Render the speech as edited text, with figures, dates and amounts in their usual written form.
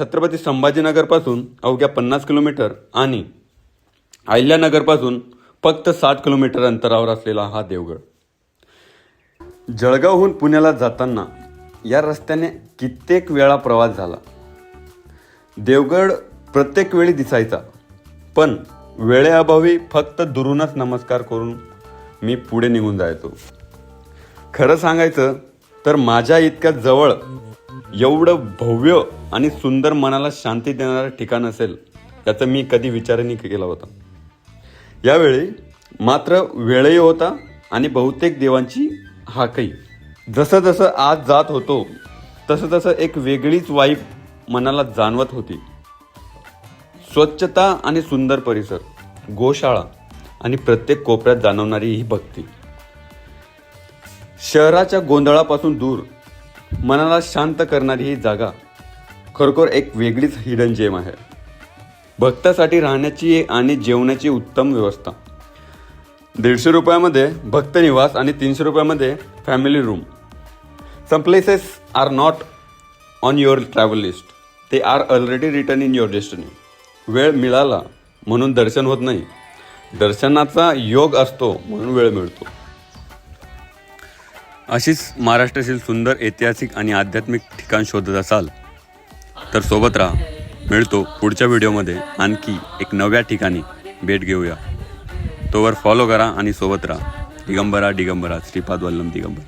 छत्रपती संभाजीनगरपासून अवघ्या 50 किलोमीटर आणि अहिल्यानगरपासून फक्त 60 किलोमीटर अंतरावर असलेला हा देवगड. जळगावहून पुण्याला जाताना या रस्त्याने कित्येक वेळा प्रवास झाला. देवगड प्रत्येक वेळी दिसायचा, पण वेळेअभावी फक्त दुरूनच नमस्कार करून मी पुढे निघून जायचो. खरं सांगायचं तर माझ्या इतक्या जवळ एवढं भव्य आणि सुंदर मनाला शांती देणारं ठिकाण असेल याचा मी कधी विचारही केला होता. यावेळी मात्र वेळही होता आणि बहुतेक देवांची हाकही. जसं जसं आत जात होतो तसं तसं एक वेगळीच वाईब मनाला जाणवत होती. स्वच्छता आणि सुंदर परिसर, गोशाळा आणि प्रत्येक कोपऱ्यात जाणवणारी ही भक्ती. शहराच्या गोंधळापासून दूर मनाला शांत करणारी ही जागा खरोखर एक वेगळीच हिडन जेम आहे. भक्तासाठी राहण्याची आणि जेवणाची उत्तम व्यवस्था. 150 रुपयामध्ये भक्त निवास आणि 300 रुपयामध्ये family room. Some places are not on your travel list, they are already written in your destiny. वेळ मिळाला म्हणून दर्शन होत नाही, दर्शनाचा योग असतो म्हणून वेळ मिळतो. अशीच महाराष्ट्रातील सुंदर ऐतिहासिक आणि आध्यात्मिक ठिकाण शोधत असाल तर सोबत राहा. मिळतो पुढच्या व्हिडिओमध्ये आणखी एक नव्या ठिकाणी भेट घेऊया. तोवर फॉलो करा आणि सोबत राहा. दिगंबरा श्रीपाद वल्लम दिगंबर.